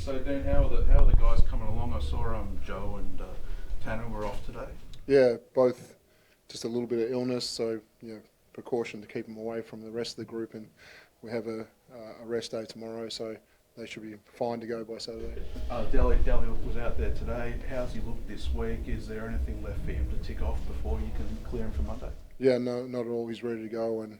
So Dan, how are the guys coming along? I saw Joe and Tanner were off today. Yeah, both just a little bit of illness, so precaution to keep them away from the rest of the group, and we have a rest day tomorrow, so they should be fine to go by Saturday. Delhi was out there today. How's he looked this week? Is there anything left for him to tick off before you can clear him for Monday? Yeah, no, not at all. He's ready to go, and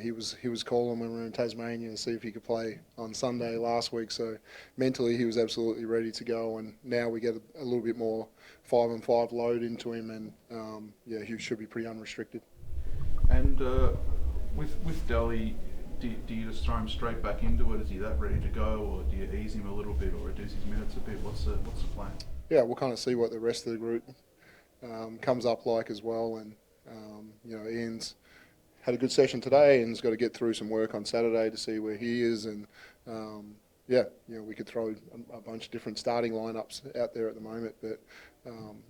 he was calling when we were in Tasmania to see if he could play on Sunday last week. So mentally, he was absolutely ready to go, and now we get a little bit more 5-on-5 load into him, and he should be pretty unrestricted. And with Delhi, do you just throw him straight back into it? Is he that ready to go, or do you ease him a little bit, or reduce his minutes a bit? What's the plan? Yeah, we'll kind of see what the rest of the group comes up like as well, and Ian's had a good session today and has got to get through some work on Saturday to see where he is, and we could throw a bunch of different starting lineups out there at the moment, but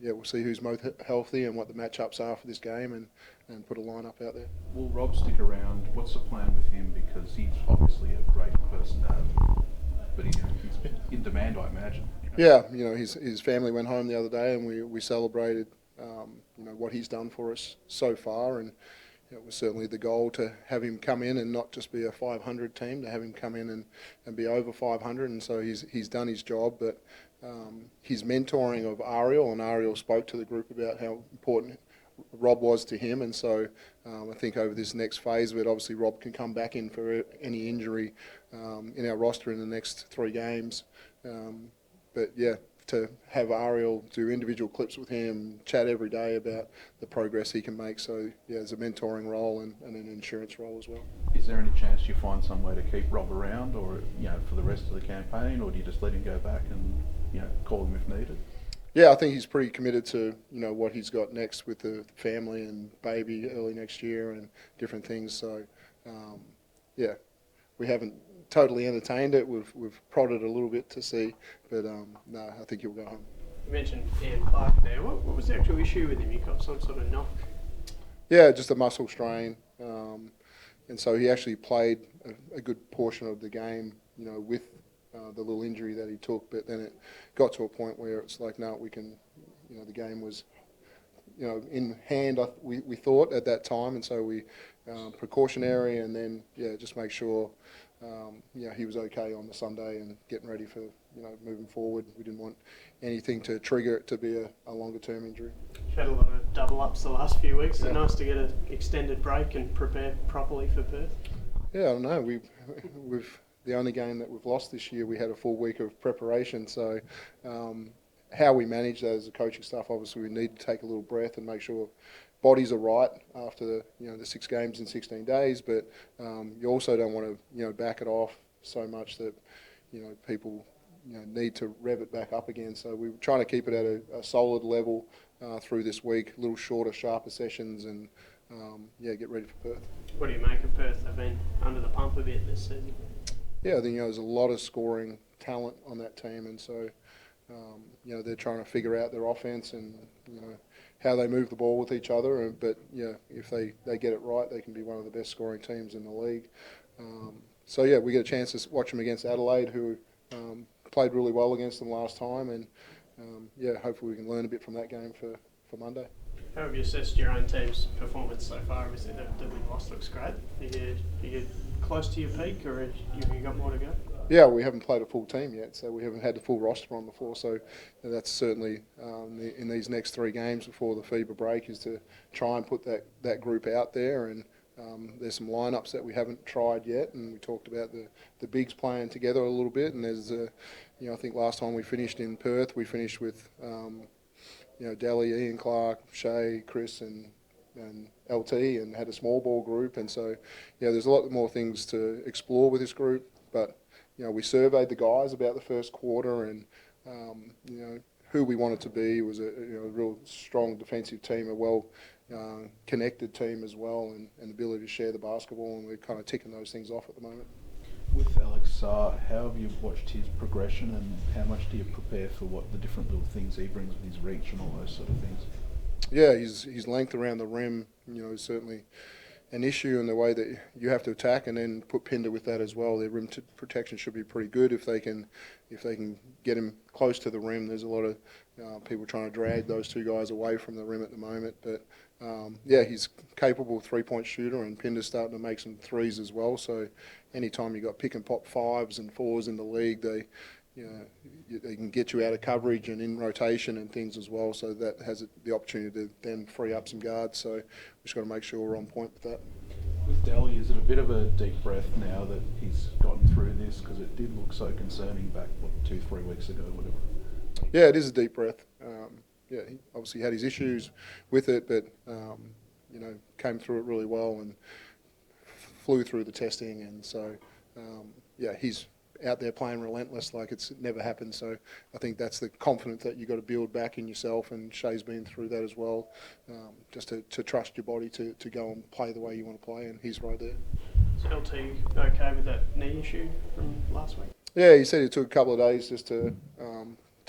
we'll see who's most healthy and what the matchups are for this game, and put a lineup out there. Will Rob stick around? What's the plan with him? Because he's obviously a great person to have, but he's in demand, I imagine. Yeah, his family went home the other day, and we celebrated what he's done for us so far, and it was certainly the goal to have him come in and not just be a 500 team, to have him come in and be over 500, and so he's done his job. But his mentoring of Ariel, and Ariel spoke to the group about how important Rob was to him, and so I think over this next phase of it, obviously Rob can come back in for any injury in our roster in the next 3 games. To have Ariel do individual clips with him, chat every day about the progress he can make. So, there's a mentoring role and an insurance role as well. Is there any chance you find some way to keep Rob around, or for the rest of the campaign, or do you just let him go back and call him if needed? Yeah, I think he's pretty committed to what he's got next with the family and baby early next year and different things. So, we haven't totally entertained it. We've prodded a little bit to see, but no, I think he'll go home. You mentioned Ian Clark there. What was the actual issue with him? He got some sort of knock? Yeah, just a muscle strain, and so he actually played a good portion of the game, with the little injury that he took. But then it got to a point where it's like, no, we can, the game was, in hand. We thought at that time, and so we precautionary, and then just make sure. He was okay on the Sunday and getting ready for moving forward. We didn't want anything to trigger it to be a longer term injury. You've had a lot of double ups the last few weeks. It's nice to get an extended break and prepare properly for Perth. Yeah, I don't know. We've the only game that we've lost this year, we had a full week of preparation. So how we manage that as a coaching staff, obviously we need to take a little breath and make sure bodies are right after the 6 games in 16 days, but you also don't want to back it off so much that people need to rev it back up again. So we're trying to keep it at a solid level through this week, a little shorter, sharper sessions, and get ready for Perth. What do you make of Perth? They've been under the pump a bit this season. Yeah, I think there's a lot of scoring talent on that team, and so they're trying to figure out their offense and how they move the ball with each other. But if they get it right, they can be one of the best scoring teams in the league. We get a chance to watch them against Adelaide, who played really well against them last time, and hopefully we can learn a bit from that game for Monday. How have you assessed your own team's performance so far? Obviously the win loss looks great. Are you close to your peak, or have you got more to go? Yeah, we haven't played a full team yet, so we haven't had the full roster on the floor. So that's certainly in these next 3 games before the FIBA break is to try and put that group out there. And there's some lineups that we haven't tried yet, and we talked about the bigs playing together a little bit. And there's I think last time we finished in Perth, we finished with Delhi, Ian Clark, Shea, Chris, and LT, and had a small ball group. And so there's a lot more things to explore with this group, but. We surveyed the guys about the first quarter, and who we wanted to be was a real strong defensive team, a well connected team as well, and ability to share the basketball, and we're kind of ticking those things off at the moment. With Alex, how have you watched his progression, and how much do you prepare for what the different little things he brings with his reach and all those sort of things? Yeah, his length around the rim, certainly an issue in the way that you have to attack, and then put Pinder with that as well. Their rim protection should be pretty good if they can get him close to the rim. There's a lot of people trying to drag those two guys away from the rim at the moment, but yeah, he's capable three-point shooter, and Pinder's starting to make some threes as well. So anytime you got pick and pop 5s and 4s in the league, they can get you out of coverage and in rotation and things as well. So that has the opportunity to then free up some guards. So we've just got to make sure we're on point with that. With Delhi, is it a bit of a deep breath now that he's gotten through this? Because it did look so concerning back, 2-3 weeks ago, whatever. Yeah, it is a deep breath. Yeah, he obviously had his issues with it, but came through it really well and flew through the testing. And so, yeah, he's out there playing relentless like it's never happened. So I think that's the confidence that you've got to build back in yourself, and Shea's been through that as well, just to trust your body to go and play the way you want to play, and he's right there. Is LT okay with that knee issue from last week? Yeah, he said it took a couple of days just to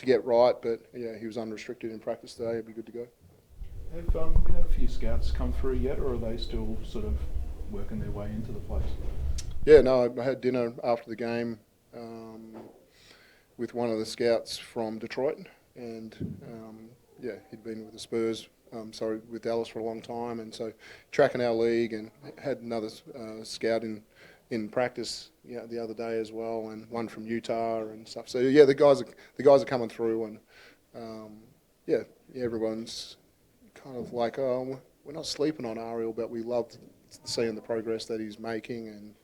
get right, but yeah, he was unrestricted in practice today. He'll be good to go. Have you had a few scouts come through yet, or are they still sort of working their way into the place? Yeah, no, I had dinner after the game with one of the scouts from Detroit, and yeah, he'd been with the Spurs, with Dallas for a long time, and so tracking our league, and had another scout in practice the other day as well, and one from Utah and stuff. So yeah, the guys are coming through, and yeah, everyone's kind of like, oh, we're not sleeping on Ariel, but we love seeing the progress that he's making. And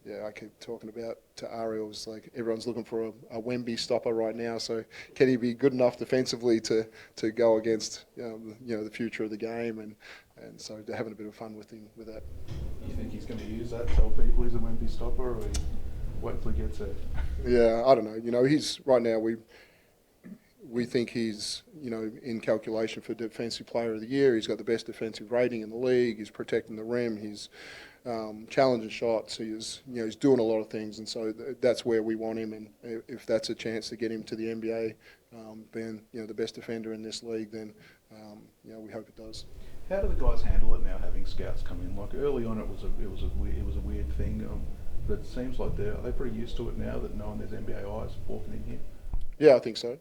yeah, I keep talking about to Ariel, it's like everyone's looking for a Wemby stopper right now. So can he be good enough defensively to go against the future of the game, and so they're having a bit of fun with him with that. You think he's going to use that, tell people he's a Wemby stopper, or wait till he gets it? Yeah, I don't know. He's right now, we think he's in calculation for Defensive Player of the Year. He's got the best defensive rating in the league. He's protecting the rim. He's challenging shots. He's doing a lot of things, and so that's where we want him. And if that's a chance to get him to the NBA, being the best defender in this league, then we hope it does. How do the guys handle it now, having scouts come in? Like early on, it was a weird thing, but it seems like are they pretty used to it now, that knowing there's NBA eyes walking in here? Yeah, I think so.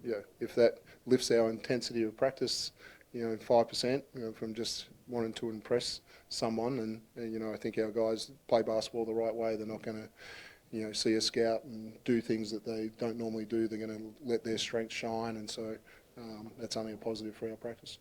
Yeah, if that lifts our intensity of practice, 5%, from just wanting to impress someone, and I think our guys play basketball the right way. They're not going to, see a scout and do things that they don't normally do. They're going to let their strengths shine, and so that's only a positive for our practice.